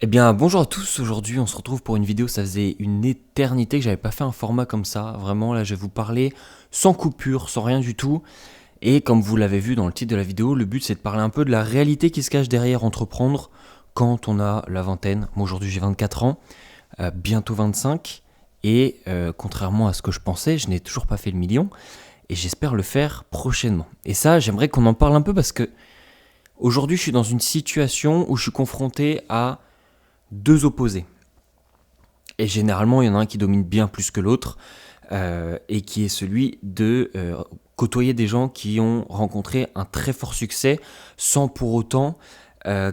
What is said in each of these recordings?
Eh bien, bonjour à tous. Aujourd'hui, on se retrouve pour une vidéo. Ça faisait une éternité que j'avais pas fait un format comme ça. Vraiment, là, je vais vous parler sans coupure, sans rien du tout. Et comme vous l'avez vu dans le titre de la vidéo, le but c'est de parler un peu de la réalité qui se cache derrière entreprendre quand on a la vingtaine. Moi, aujourd'hui, j'ai 24 ans, bientôt 25. Et contrairement à ce que je pensais, je n'ai toujours pas fait le million. Et j'espère le faire prochainement. Et ça, j'aimerais qu'on en parle un peu parce que aujourd'hui, je suis dans une situation où je suis confronté à deux opposés. Et généralement, il y en a un qui domine bien plus que l'autre, et qui est celui de côtoyer des gens qui ont rencontré un très fort succès sans pour autant euh,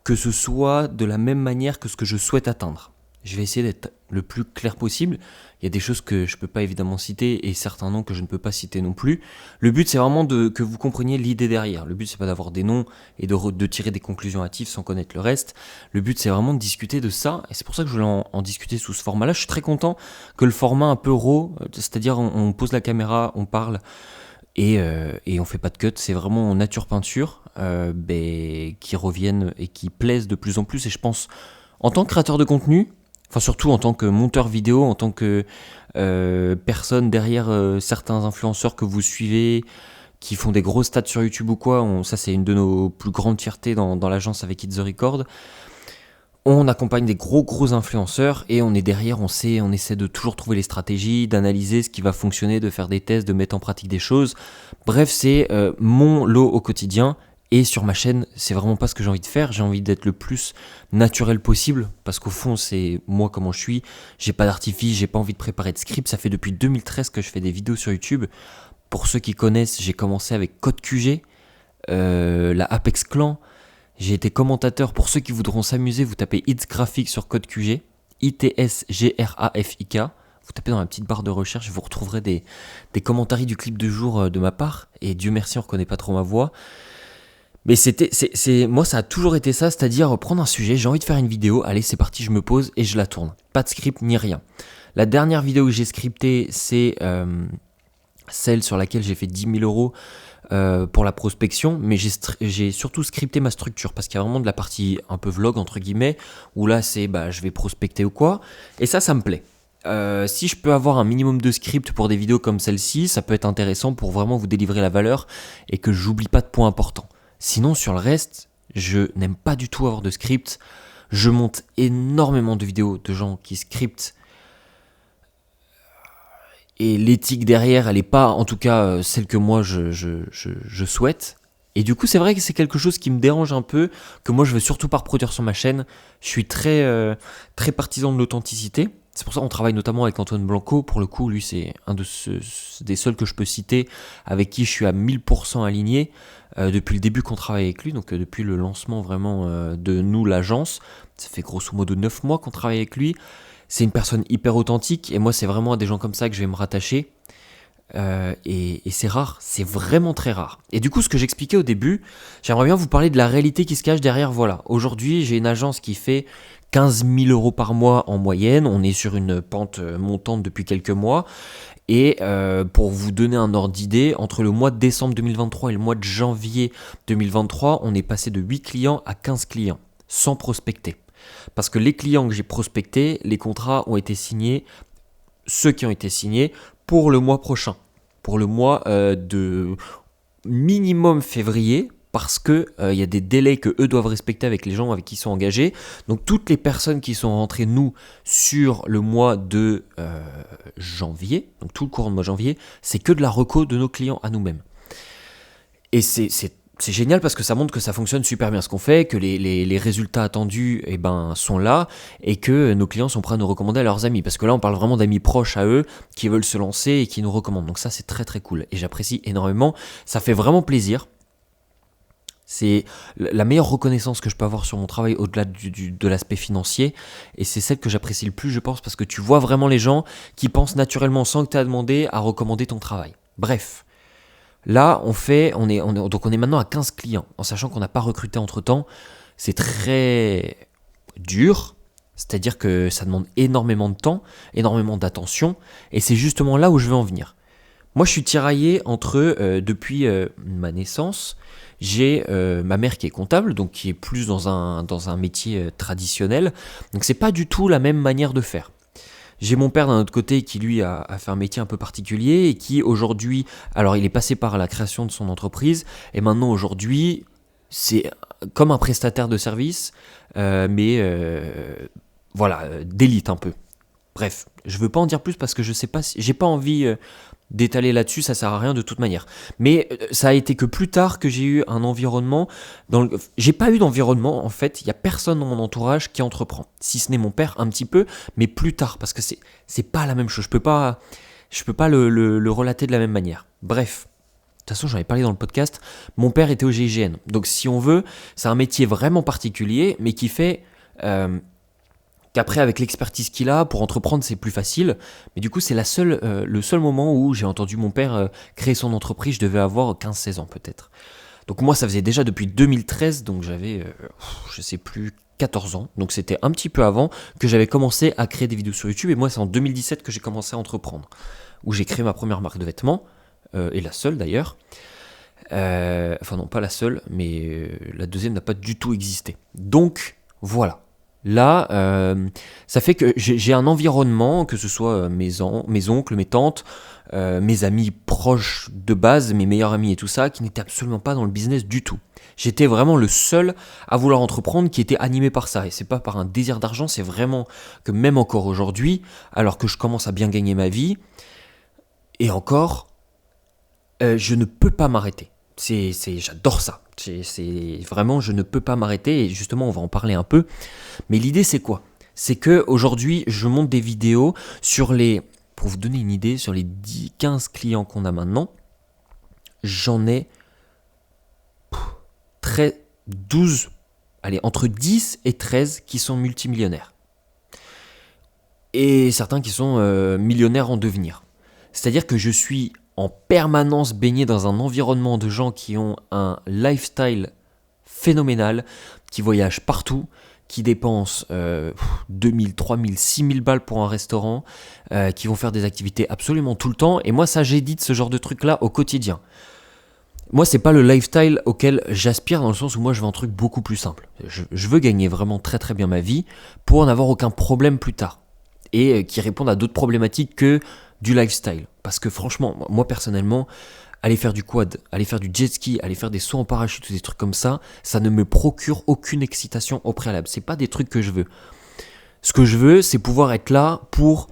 que ce soit de la même manière que ce que je souhaite atteindre. Je vais essayer d'être le plus clair possible. Il y a des choses que je ne peux pas évidemment citer et certains noms que je ne peux pas citer non plus. Le but, c'est vraiment que vous compreniez l'idée derrière. Le but, c'est pas d'avoir des noms et de tirer des conclusions hâtives sans connaître le reste. Le but, c'est vraiment de discuter de ça. Et c'est pour ça que je voulais en discuter sous ce format-là. Je suis très content que le format un peu raw, c'est-à-dire on pose la caméra, on parle et on fait pas de cut. C'est vraiment nature peinture qui reviennent et qui plaisent de plus en plus. Et je pense, en tant que créateur de contenu, enfin surtout en tant que monteur vidéo, en tant que personne derrière certains influenceurs que vous suivez, qui font des gros stats sur YouTube ou quoi, ça c'est une de nos plus grandes fiertés dans l'agence avec It's The Record. On accompagne des gros influenceurs et on est derrière, on essaie de toujours trouver les stratégies, d'analyser ce qui va fonctionner, de faire des tests, de mettre en pratique des choses. Bref, c'est mon lot au quotidien. Et sur ma chaîne, c'est vraiment pas ce que j'ai envie de faire. J'ai envie d'être le plus naturel possible parce qu'au fond, c'est moi comment je suis. J'ai pas d'artifice, j'ai pas envie de préparer de script. Ça fait depuis 2013 que je fais des vidéos sur YouTube. Pour ceux qui connaissent, j'ai commencé avec Code QG, la Apex Clan. J'ai été commentateur. Pour ceux qui voudront s'amuser, vous tapez It's Graphic sur Code QG, ITSGRAFIK. Vous tapez dans la petite barre de recherche, vous retrouverez des commentaires du clip de jour de ma part. Et Dieu merci, on ne reconnaît pas trop ma voix. Mais moi, ça a toujours été ça, c'est-à-dire prendre un sujet, j'ai envie de faire une vidéo, allez, c'est parti, je me pose et je la tourne. Pas de script ni rien. La dernière vidéo que j'ai scriptée, c'est celle sur laquelle j'ai fait 10 000 euros pour la prospection, mais j'ai surtout scripté ma structure parce qu'il y a vraiment de la partie un peu vlog entre guillemets où là c'est je vais prospecter ou quoi, et ça me plaît. Si je peux avoir un minimum de script pour des vidéos comme celle-ci, ça peut être intéressant pour vraiment vous délivrer la valeur et que j'oublie pas de points importants. Sinon sur le reste, je n'aime pas du tout avoir de script. Je monte énormément de vidéos de gens qui scriptent et l'éthique derrière, elle n'est pas, en tout cas, celle que moi je souhaite. Et du coup, c'est vrai que c'est quelque chose qui me dérange un peu, que moi je veux surtout pas reproduire sur ma chaîne. Je suis très partisan de l'authenticité. C'est pour ça qu'on travaille notamment avec Antoine Blanco. Pour le coup, lui, c'est un des seuls que je peux citer avec qui je suis à 1000% aligné depuis le début qu'on travaille avec lui, donc depuis le lancement vraiment de nous, l'agence. Ça fait grosso modo 9 mois qu'on travaille avec lui. C'est une personne hyper authentique et moi c'est vraiment à des gens comme ça que je vais me rattacher et c'est rare, c'est vraiment très rare. Et du coup ce que j'expliquais au début, j'aimerais bien vous parler de la réalité qui se cache derrière. Voilà, aujourd'hui j'ai une agence qui fait 15 000 euros par mois en moyenne, on est sur une pente montante depuis quelques mois. Et pour vous donner un ordre d'idée, entre le mois de décembre 2023 et le mois de janvier 2023, on est passé de 8 clients à 15 clients, sans prospecter. Parce que les clients que j'ai prospectés, les contrats ont été signés, ceux qui ont été signés, pour le mois prochain. Pour le mois de minimum février, parce que il y a des délais que eux doivent respecter avec les gens avec qui ils sont engagés. Donc toutes les personnes qui sont rentrées, nous, sur le mois de janvier, donc tout le courant de mois de janvier, c'est que de la reco de nos clients à nous-mêmes. Et c'est génial parce que ça montre que ça fonctionne super bien ce qu'on fait, que les résultats attendus sont là et que nos clients sont prêts à nous recommander à leurs amis. Parce que là, on parle vraiment d'amis proches à eux qui veulent se lancer et qui nous recommandent. Donc ça, c'est très très cool et j'apprécie énormément. Ça fait vraiment plaisir. C'est la meilleure reconnaissance que je peux avoir sur mon travail au-delà de l'aspect financier. Et c'est celle que j'apprécie le plus, je pense, parce que tu vois vraiment les gens qui pensent naturellement sans que tu aies à demander à recommander ton travail. Bref. Là, on est maintenant à 15 clients, en sachant qu'on n'a pas recruté entre-temps. C'est très dur, c'est-à-dire que ça demande énormément de temps, énormément d'attention, et c'est justement là où je veux en venir. Moi, je suis tiraillé entre, depuis ma naissance, j'ai ma mère qui est comptable, donc qui est plus dans un métier traditionnel. Donc, c'est pas du tout la même manière de faire. J'ai mon père d'un autre côté qui, lui, a fait un métier un peu particulier et qui, aujourd'hui, alors il est passé par la création de son entreprise et maintenant, aujourd'hui, c'est comme un prestataire de service, mais voilà, d'élite un peu. Bref, je veux pas en dire plus parce que je sais pas si j'ai pas envie d'étaler là-dessus, ça sert à rien de toute manière. Mais ça a été que plus tard que j'ai eu un environnement j'ai pas eu d'environnement en fait, il y a personne dans mon entourage qui entreprend, si ce n'est mon père un petit peu, mais plus tard parce que c'est pas la même chose, je peux pas le relater de la même manière. Bref, de toute façon, j'en ai parlé dans le podcast, mon père était au GIGN. Donc si on veut, c'est un métier vraiment particulier mais qui fait qu'après avec l'expertise qu'il a pour entreprendre c'est plus facile, mais du coup c'est le seul moment où j'ai entendu mon père créer son entreprise. Je devais avoir 15-16 ans peut-être, donc moi ça faisait déjà depuis 2013, donc j'avais je sais plus 14 ans, donc c'était un petit peu avant que j'avais commencé à créer des vidéos sur YouTube. Et moi c'est en 2017 que j'ai commencé à entreprendre, où j'ai créé ma première marque de vêtements, et la seule d'ailleurs. Enfin non, pas la seule, mais la deuxième n'a pas du tout existé, donc voilà. Là, ça fait que j'ai un environnement, que ce soit mes oncles, mes tantes, mes amis proches de base, mes meilleurs amis et tout ça, qui n'étaient absolument pas dans le business du tout. J'étais vraiment le seul à vouloir entreprendre, qui était animé par ça. Et c'est pas par un désir d'argent, c'est vraiment que même encore aujourd'hui, alors que je commence à bien gagner ma vie, et encore, je ne peux pas m'arrêter. J'adore ça. C'est vraiment, je ne peux pas m'arrêter, et justement, on va en parler un peu. Mais l'idée, c'est quoi? C'est que aujourd'hui, je monte des vidéos pour vous donner une idée, sur les 15 clients qu'on a maintenant, j'en ai 12, allez, entre 10 et 13 qui sont multimillionnaires. Et certains qui sont millionnaires en devenir. C'est-à-dire que je suis en permanence baigné dans un environnement de gens qui ont un lifestyle phénoménal, qui voyagent partout, qui dépensent 2000, 3000, 6000 balles pour un restaurant, qui vont faire des activités absolument tout le temps. Et moi, ça, j'édite ce genre de truc-là au quotidien. Moi, c'est pas le lifestyle auquel j'aspire, dans le sens où moi, je veux un truc beaucoup plus simple. Je veux gagner vraiment très très bien ma vie pour n'avoir aucun problème plus tard. Et qui répondent à d'autres problématiques que du lifestyle. Parce que franchement, moi personnellement, aller faire du quad, aller faire du jet ski, aller faire des sauts en parachute ou des trucs comme ça ne me procure aucune excitation au préalable. C'est pas des trucs que je veux. Ce que je veux, c'est pouvoir être là pour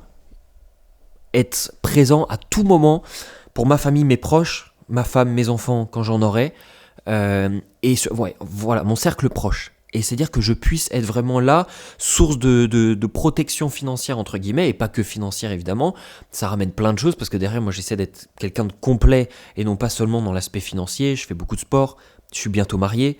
être présent à tout moment pour ma famille, mes proches, ma femme, mes enfants quand j'en aurai, ouais, voilà, mon cercle proche. Et c'est-à-dire que je puisse être vraiment là, source de protection financière, entre guillemets, et pas que financière évidemment. Ça ramène plein de choses, parce que derrière, moi j'essaie d'être quelqu'un de complet, et non pas seulement dans l'aspect financier. Je fais beaucoup de sport, je suis bientôt marié,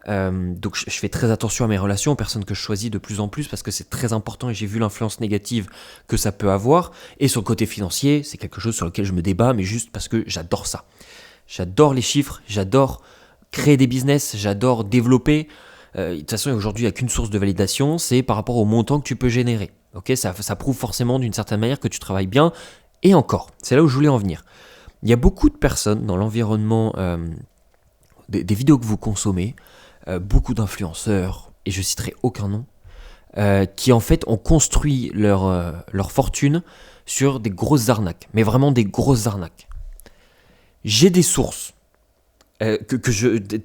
donc je fais très attention à mes relations, aux personnes que je choisis de plus en plus, parce que c'est très important, et j'ai vu l'influence négative que ça peut avoir. Et sur le côté financier, c'est quelque chose sur lequel je me débat, mais juste parce que j'adore ça. J'adore les chiffres, j'adore créer des business, j'adore développer. De toute façon, aujourd'hui, il n'y a qu'une source de validation, c'est par rapport au montant que tu peux générer. Okay, ça prouve forcément d'une certaine manière que tu travailles bien. Et encore, c'est là où je voulais en venir. Il y a beaucoup de personnes dans l'environnement des vidéos que vous consommez, beaucoup d'influenceurs, et je citerai aucun nom, qui en fait ont construit leur fortune sur des grosses arnaques, mais vraiment des grosses arnaques. J'ai des sources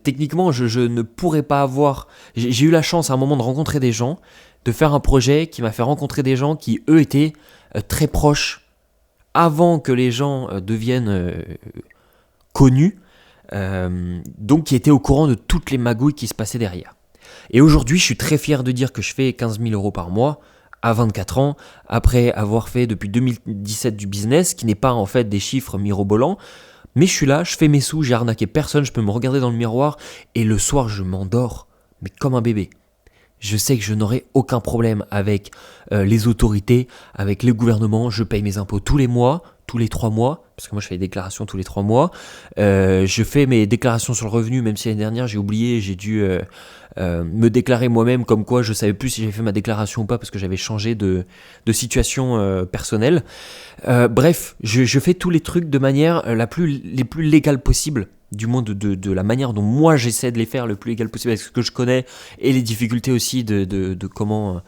techniquement je ne pourrais pas avoir. J'ai eu la chance à un moment de rencontrer des gens, de faire un projet qui m'a fait rencontrer des gens qui eux étaient très proches avant que les gens deviennent connus, donc qui étaient au courant de toutes les magouilles qui se passaient derrière. Et aujourd'hui, je suis très fier de dire que je fais 15 000 euros par mois à 24 ans, après avoir fait depuis 2017 du business, qui n'est pas en fait des chiffres mirobolants. Mais je suis là, je fais mes sous, j'ai arnaqué personne, je peux me regarder dans le miroir et le soir je m'endors, mais comme un bébé. Je sais que je n'aurai aucun problème avec les autorités, avec les gouvernements, je paye mes impôts tous les mois, tous les 3 mois, parce que moi je fais des déclarations tous les 3 mois. Je fais mes déclarations sur le revenu, même si l'année dernière j'ai oublié, j'ai dû me déclarer moi-même, comme quoi je savais plus si j'avais fait ma déclaration ou pas, parce que j'avais changé de situation personnelle. Bref, je fais tous les trucs de manière les plus légale possible, du moins de la manière dont moi j'essaie de les faire le plus légal possible avec ce que je connais et les difficultés aussi de comment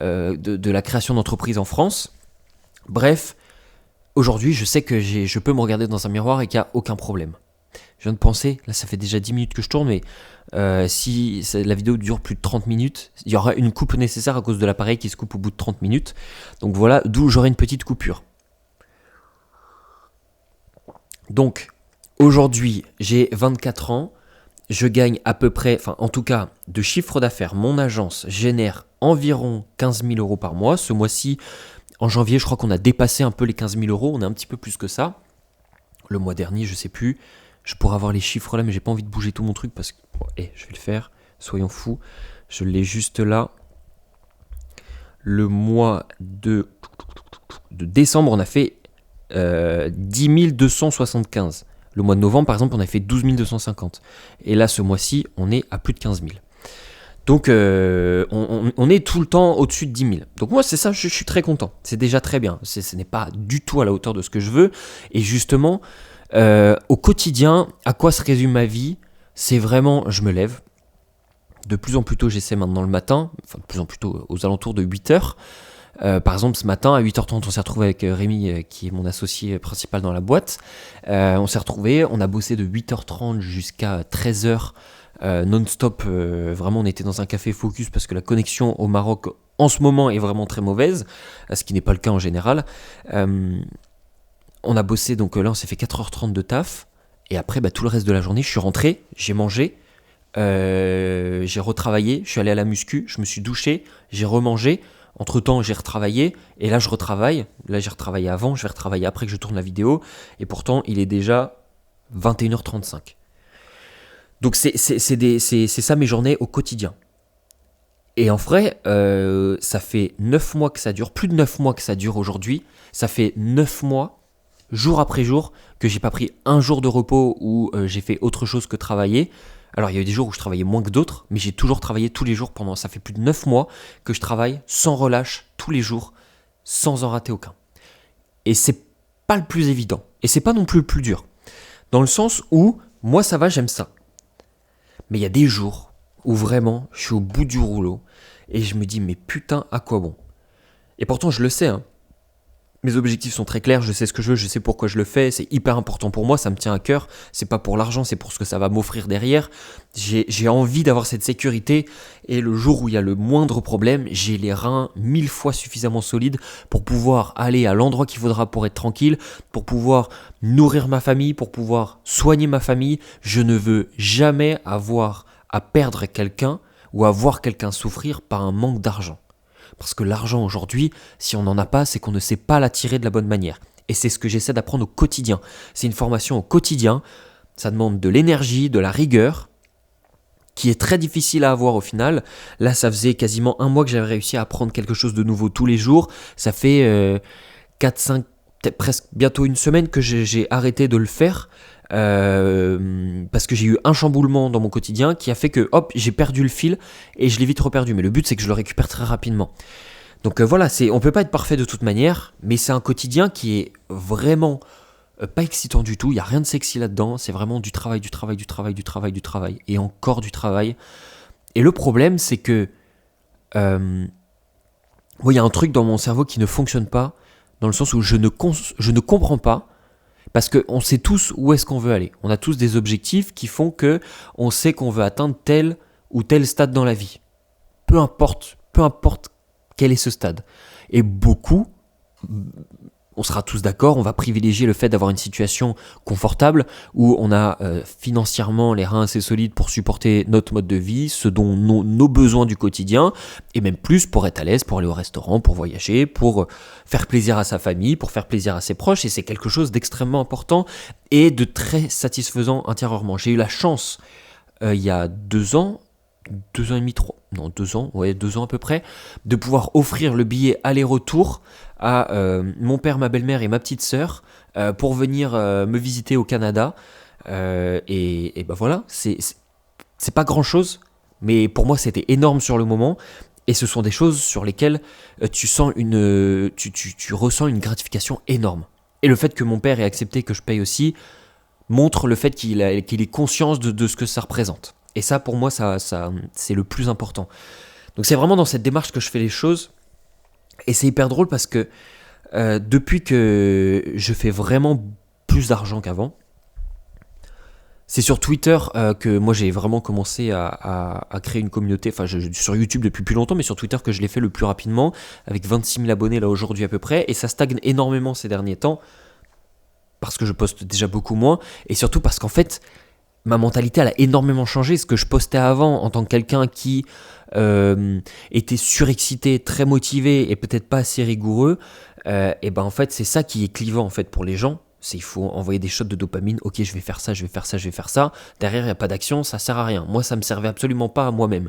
de la création d'entreprise en France. Bref, aujourd'hui je sais que je peux me regarder dans un miroir et qu'il n'y a aucun problème. Je viens de penser, là ça fait déjà 10 minutes que je tourne, mais si la vidéo dure plus de 30 minutes, il y aura une coupe nécessaire à cause de l'appareil qui se coupe au bout de 30 minutes. Donc voilà, d'où j'aurai une petite coupure. Donc, aujourd'hui, j'ai 24 ans, je gagne à peu près, enfin en tout cas, de chiffre d'affaires, mon agence génère environ 15 000 euros par mois. Ce mois-ci, en janvier, je crois qu'on a dépassé un peu les 15 000 euros, on est un petit peu plus que ça. Le mois dernier, je sais plus, je pourrais avoir les chiffres là, mais j'ai pas envie de bouger tout mon truc parce que, bon, je vais le faire, soyons fous, je l'ai juste là. Le mois de décembre, on a fait 10 275. Le mois de novembre, par exemple, on a fait 12 250. Et là, ce mois-ci, on est à plus de 15 000. Donc, on est tout le temps au-dessus de 10 000. Donc moi, c'est ça, je suis très content. C'est déjà très bien. Ce n'est pas du tout à la hauteur de ce que je veux. Et justement, au quotidien, à quoi se résume ma vie ? C'est vraiment, je me lève. De plus en plus tôt, j'essaie maintenant le matin. Enfin, de plus en plus tôt, aux alentours de 8 heures. Par exemple, ce matin, à 8h30, on s'est retrouvé avec Rémi, qui est mon associé principal dans la boîte. On s'est retrouvé, on a bossé de 8h30 jusqu'à 13h non-stop. Vraiment, on était dans un café focus parce que la connexion au Maroc, en ce moment, est vraiment très mauvaise, ce qui n'est pas le cas en général. On a bossé, donc là, on s'est fait 4h30 de taf. Et après, tout le reste de la journée, je suis rentré, j'ai mangé, j'ai retravaillé, je suis allé à la muscu, je me suis douché, j'ai remangé. Entre-temps, j'ai retravaillé, et là, je retravaille. Là, j'ai retravaillé avant, je vais retravailler après que je tourne la vidéo. Et pourtant, il est déjà 21h35. Donc, c'est ça mes journées au quotidien. Et en vrai, ça fait 9 mois que ça dure, plus de 9 mois que ça dure aujourd'hui. Ça fait 9 mois, jour après jour, que j'ai pas pris un jour de repos où j'ai fait autre chose que travailler. Alors, il y a eu des jours où je travaillais moins que d'autres, mais j'ai toujours travaillé tous les jours pendant, ça fait plus de 9 mois que je travaille sans relâche, tous les jours, sans en rater aucun. Et c'est pas le plus évident. Et c'est pas non plus le plus dur. Dans le sens où, moi ça va, j'aime ça. Mais il y a des jours où vraiment, je suis au bout du rouleau et je me dis, mais putain, à quoi bon ? Et pourtant, je le sais, hein. Mes objectifs sont très clairs, je sais ce que je veux, je sais pourquoi je le fais, c'est hyper important pour moi, ça me tient à cœur, c'est pas pour l'argent, c'est pour ce que ça va m'offrir derrière. J'ai envie d'avoir cette sécurité et le jour où il y a le moindre problème, j'ai les reins 1000 fois suffisamment solides pour pouvoir aller à l'endroit qu'il faudra pour être tranquille, pour pouvoir nourrir ma famille, pour pouvoir soigner ma famille. Je ne veux jamais avoir à perdre quelqu'un ou à voir quelqu'un souffrir par un manque d'argent. Parce que l'argent aujourd'hui, si on n'en a pas, c'est qu'on ne sait pas l'attirer de la bonne manière. Et c'est ce que j'essaie d'apprendre au quotidien. C'est une formation au quotidien, ça demande de l'énergie, de la rigueur, qui est très difficile à avoir au final. Là, ça faisait quasiment un mois que j'avais réussi à apprendre quelque chose de nouveau tous les jours. Ça fait 4, 5, peut-être presque bientôt une semaine que j'ai arrêté de le faire. Parce que j'ai eu un chamboulement dans mon quotidien qui a fait que hop, j'ai perdu le fil et je l'ai vite reperdu. Mais le but, c'est que je le récupère très rapidement. Donc voilà, on peut pas être parfait de toute manière, mais c'est un quotidien qui est vraiment pas excitant du tout. Il y a rien de sexy là-dedans. C'est vraiment du travail, du travail, du travail, du travail, du travail et encore du travail. Et le problème, c'est que il y a un truc dans mon cerveau qui ne fonctionne pas, dans le sens où je ne comprends pas. Parce qu'on sait tous où est-ce qu'on veut aller. On a tous des objectifs qui font qu'on sait qu'on veut atteindre tel ou tel stade dans la vie. Peu importe quel est ce stade. Et beaucoup, on sera tous d'accord, on va privilégier le fait d'avoir une situation confortable où on a financièrement les reins assez solides pour supporter notre mode de vie, ce dont nos besoins du quotidien, et même plus pour être à l'aise, pour aller au restaurant, pour voyager, pour faire plaisir à sa famille, pour faire plaisir à ses proches, et c'est quelque chose d'extrêmement important et de très satisfaisant intérieurement. J'ai eu la chance, il y a 2 ans, 2 ans et demi, 3, non 2 ans, ouais 2 ans à peu près, de pouvoir offrir le billet aller-retour à mon père, ma belle-mère et ma petite sœur pour venir me visiter au Canada. Et ben voilà, c'est pas grand-chose, mais pour moi c'était énorme sur le moment. Et ce sont des choses sur lesquelles tu ressens une gratification énorme. Et le fait que mon père ait accepté que je paye aussi montre le fait qu'il ait conscience de ce que ça représente. Et ça, pour moi, ça, c'est le plus important. Donc c'est vraiment dans cette démarche que je fais les choses. Et c'est hyper drôle parce que depuis que je fais vraiment plus d'argent qu'avant, c'est sur Twitter que moi j'ai vraiment commencé à créer une communauté. Enfin, sur YouTube depuis plus longtemps, mais sur Twitter que je l'ai fait le plus rapidement, avec 26 000 abonnés là aujourd'hui à peu près. Et ça stagne énormément ces derniers temps, parce que je poste déjà beaucoup moins. Et surtout parce qu'en fait, ma mentalité elle a énormément changé. Ce que je postais avant en tant que quelqu'un qui était surexcité, très motivé et peut-être pas assez rigoureux, et ben en fait c'est ça qui est clivant en fait pour les gens. C'est il faut envoyer des shots de dopamine. Ok, je vais faire ça, je vais faire ça, je vais faire ça. Derrière il n'y a pas d'action, ça sert à rien. Moi ça me servait absolument pas à moi-même.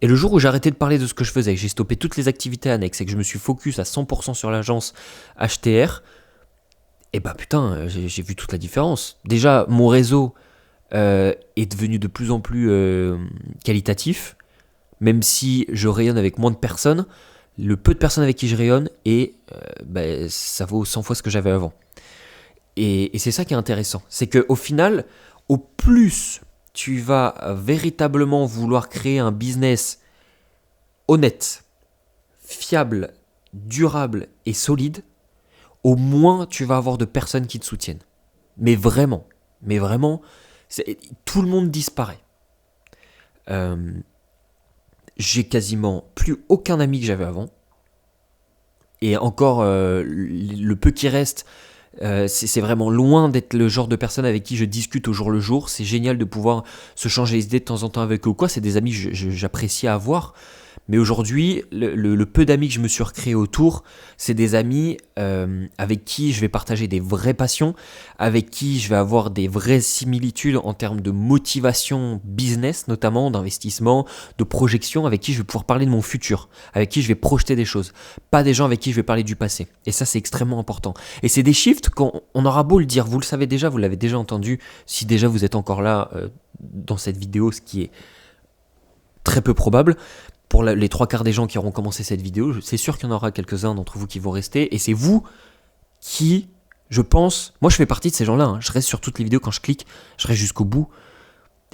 Et le jour où j'ai arrêté de parler de ce que je faisais, que j'ai stoppé toutes les activités annexes et que je me suis focus à 100% sur l'agence HTR, et ben putain, j'ai vu toute la différence. Déjà mon réseau est devenu de plus en plus qualitatif. Même si je rayonne avec moins de personnes, le peu de personnes avec qui je rayonne, ça vaut 100 fois ce que j'avais avant. Et c'est ça qui est intéressant. C'est qu'au final, au plus tu vas véritablement vouloir créer un business honnête, fiable, durable et solide, au moins tu vas avoir de personnes qui te soutiennent. Mais vraiment, tout le monde disparaît. J'ai quasiment plus aucun ami que j'avais avant. Et encore, le peu qui reste, c'est vraiment loin d'être le genre de personne avec qui je discute au jour le jour. C'est génial de pouvoir se changer les idées de temps en temps avec eux ou quoi. C'est des amis que j'apprécie avoir. Mais aujourd'hui, le peu d'amis que je me suis recréé autour, c'est des amis avec qui je vais partager des vraies passions, avec qui je vais avoir des vraies similitudes en termes de motivation business, notamment d'investissement, de projection, avec qui je vais pouvoir parler de mon futur, avec qui je vais projeter des choses. Pas des gens avec qui je vais parler du passé. Et ça, c'est extrêmement important. Et c'est des shifts qu'on aura beau le dire, vous le savez déjà, vous l'avez déjà entendu, si déjà vous êtes encore là dans cette vidéo, ce qui est très peu probable. Pour les 3/4 des gens qui auront commencé cette vidéo, c'est sûr qu'il y en aura quelques-uns d'entre vous qui vont rester. Et c'est vous qui, je pense... Moi, je fais partie de ces gens-là. Je reste sur toutes les vidéos quand je clique. Je reste jusqu'au bout.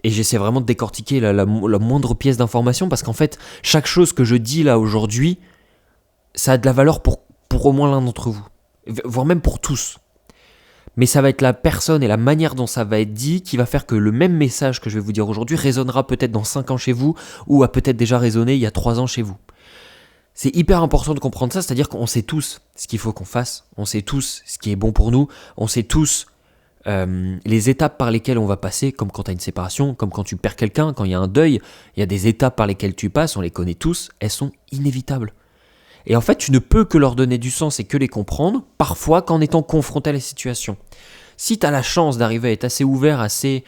Et j'essaie vraiment de décortiquer la moindre pièce d'information. Parce qu'en fait, chaque chose que je dis là aujourd'hui, ça a de la valeur pour au moins l'un d'entre vous. Voire même pour tous. Mais ça va être la personne et la manière dont ça va être dit qui va faire que le même message que je vais vous dire aujourd'hui résonnera peut-être dans 5 ans chez vous ou a peut-être déjà résonné il y a 3 ans chez vous. C'est hyper important de comprendre ça, c'est-à-dire qu'on sait tous ce qu'il faut qu'on fasse, on sait tous ce qui est bon pour nous, on sait tous les étapes par lesquelles on va passer, comme quand tu as une séparation, comme quand tu perds quelqu'un, quand il y a un deuil, il y a des étapes par lesquelles tu passes, on les connaît tous, elles sont inévitables. Et en fait, tu ne peux que leur donner du sens et que les comprendre, parfois qu'en étant confronté à la situation. Si tu as la chance d'arriver à être assez ouvert, assez...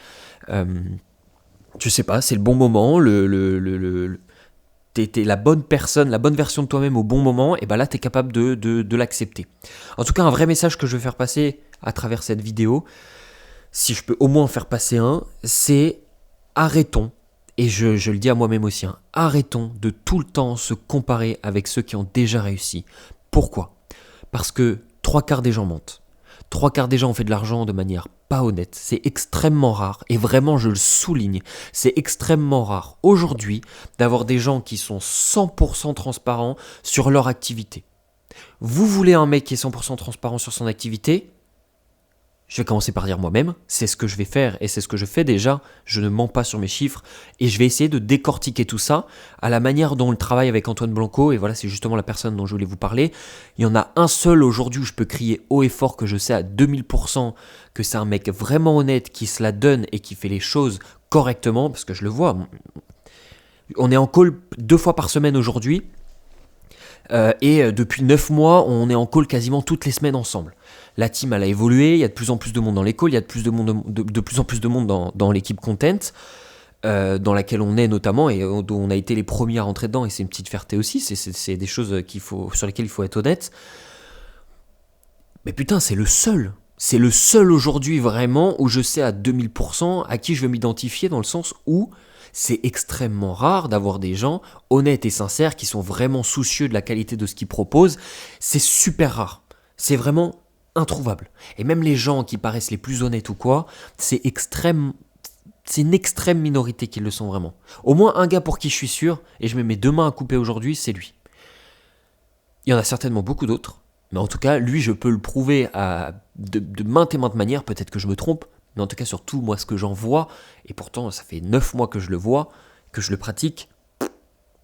je sais pas, c'est le bon moment, t'es la bonne personne, la bonne version de toi-même au bon moment, et ben là, t'es capable de l'accepter. En tout cas, un vrai message que je veux faire passer à travers cette vidéo, si je peux au moins en faire passer un, c'est arrêtons. Et je le dis à moi-même aussi, arrêtons de tout le temps se comparer avec ceux qui ont déjà réussi. Pourquoi ? Parce que 3/4 des gens mentent. 3/4 des gens ont fait de l'argent de manière pas honnête. C'est extrêmement rare, et vraiment je le souligne, c'est extrêmement rare aujourd'hui d'avoir des gens qui sont 100% transparents sur leur activité. Vous voulez un mec qui est 100% transparent sur son activité ? Je vais commencer par dire moi-même, c'est ce que je vais faire et c'est ce que je fais déjà, je ne mens pas sur mes chiffres et je vais essayer de décortiquer tout ça à la manière dont on le travaille avec Antoine Blanco et voilà c'est justement la personne dont je voulais vous parler. Il y en a un seul aujourd'hui où je peux crier haut et fort que je sais à 2000% que c'est un mec vraiment honnête qui se la donne et qui fait les choses correctement parce que je le vois. On est en call 2 fois par semaine aujourd'hui. Et depuis 9 mois, on est en call quasiment toutes les semaines ensemble. La team, elle a évolué, il y a de plus en plus de monde dans les calls, il y a de plus en plus de monde dans l'équipe content. dans laquelle on est notamment et dont on a été les premiers à rentrer dedans, et c'est une petite fierté aussi, c'est des choses sur lesquelles il faut être honnête. Mais putain, c'est le seul aujourd'hui vraiment où je sais à 2000% à qui je veux m'identifier, dans le sens où c'est extrêmement rare d'avoir des gens honnêtes et sincères qui sont vraiment soucieux de la qualité de ce qu'ils proposent. C'est super rare. C'est vraiment introuvable. Et même les gens qui paraissent les plus honnêtes ou quoi, c'est une extrême minorité qui le sont vraiment. Au moins un gars pour qui je suis sûr, et je mets mes deux mains à couper aujourd'hui, c'est lui. Il y en a certainement beaucoup d'autres, mais en tout cas, lui, je peux le prouver de maintes et maintes manières, peut-être que je me trompe, mais en tout cas, surtout, moi, ce que j'en vois, et pourtant, ça fait 9 mois que je le vois, que je le pratique,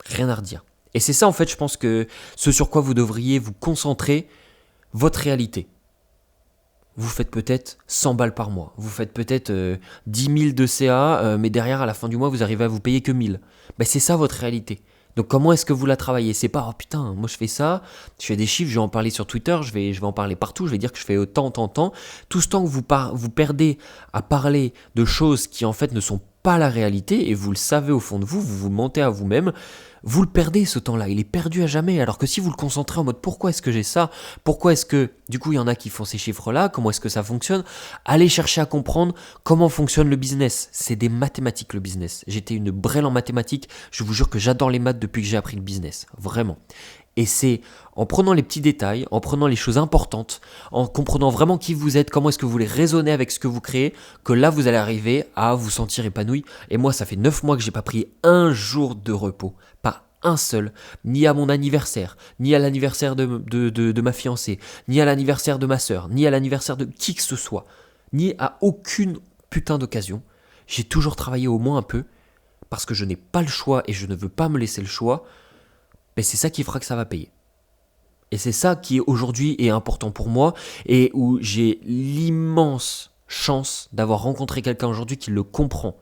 rien à redire. Et c'est ça, en fait, je pense que ce sur quoi vous devriez vous concentrer, votre réalité. Vous faites peut-être 100 balles par mois, vous faites peut-être 10 000 de CA, mais derrière, à la fin du mois, vous arrivez à vous payer que 1000. Ben, c'est ça votre réalité. Donc comment est-ce que vous la travaillez? C'est pas, oh putain, moi je fais ça, je fais des chiffres, je vais en parler sur Twitter, je vais en parler partout, je vais dire que je fais autant. Tout ce temps que vous perdez à parler de choses qui en fait ne sont pas la réalité, et vous le savez au fond de vous, vous vous mentez à vous-même, vous le perdez ce temps-là, il est perdu à jamais. Alors que si vous le concentrez en mode pourquoi est-ce que j'ai ça, pourquoi est-ce que, du coup il y en a qui font ces chiffres-là, comment est-ce que ça fonctionne, allez chercher à comprendre comment fonctionne le business. C'est des mathématiques le business. J'étais une brêle en mathématiques, je vous jure que j'adore les maths depuis que j'ai appris le business, vraiment. Et c'est en prenant les petits détails, en prenant les choses importantes, en comprenant vraiment qui vous êtes, comment est-ce que vous voulez raisonner avec ce que vous créez, que là vous allez arriver à vous sentir épanoui. Et moi, ça fait 9 mois que j'ai pas pris un jour de repos, pas un seul, ni à mon anniversaire, ni à l'anniversaire de ma fiancée, ni à l'anniversaire de ma sœur, ni à l'anniversaire de qui que ce soit, ni à aucune putain d'occasion. J'ai toujours travaillé au moins un peu, parce que je n'ai pas le choix et je ne veux pas me laisser le choix. Mais c'est ça qui fera que ça va payer. Et c'est ça qui aujourd'hui est important pour moi, et où j'ai l'immense chance d'avoir rencontré quelqu'un aujourd'hui qui le comprend.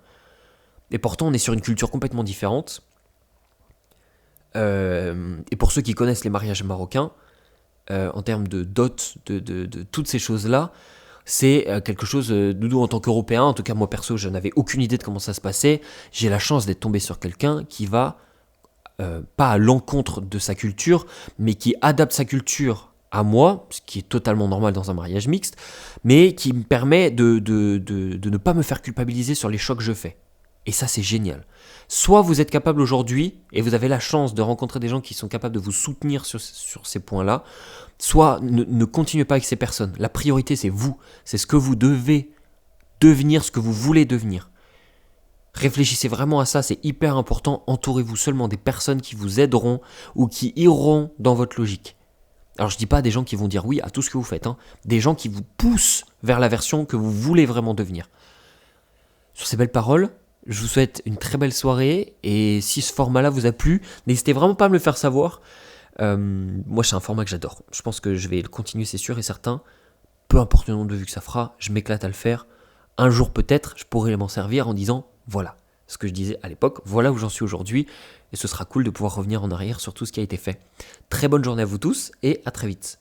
Et pourtant on est sur une culture complètement différente. Et pour ceux qui connaissent les mariages marocains, en termes de dot, de toutes ces choses-là, c'est quelque chose, nous en tant qu'Européens, en tout cas moi perso, je n'avais aucune idée de comment ça se passait. J'ai la chance d'être tombé sur quelqu'un qui va pas à l'encontre de sa culture, mais qui adapte sa culture à moi, ce qui est totalement normal dans un mariage mixte, mais qui me permet de ne pas me faire culpabiliser sur les choix que je fais. Et ça, c'est génial. Soit vous êtes capable aujourd'hui, et vous avez la chance de rencontrer des gens qui sont capables de vous soutenir sur ces points-là, soit ne continuez pas avec ces personnes. La priorité, c'est vous. C'est ce que vous devez devenir, ce que vous voulez devenir. Réfléchissez vraiment à ça, c'est hyper important. Entourez-vous seulement des personnes qui vous aideront ou qui iront dans votre logique. Alors je dis pas des gens qui vont dire oui à tout ce que vous faites, des gens qui vous poussent vers la version que vous voulez vraiment devenir. Sur ces belles paroles, je vous souhaite une très belle soirée, et si ce format-là vous a plu, n'hésitez vraiment pas à me le faire savoir. Moi c'est un format que j'adore, je pense que je vais le continuer, c'est sûr et certain. Peu importe le nombre de vues que ça fera, je m'éclate à le faire. Un jour peut-être, je pourrai m'en servir en disant voilà ce que je disais à l'époque, voilà où j'en suis aujourd'hui, et ce sera cool de pouvoir revenir en arrière sur tout ce qui a été fait. Très bonne journée à vous tous, et à très vite.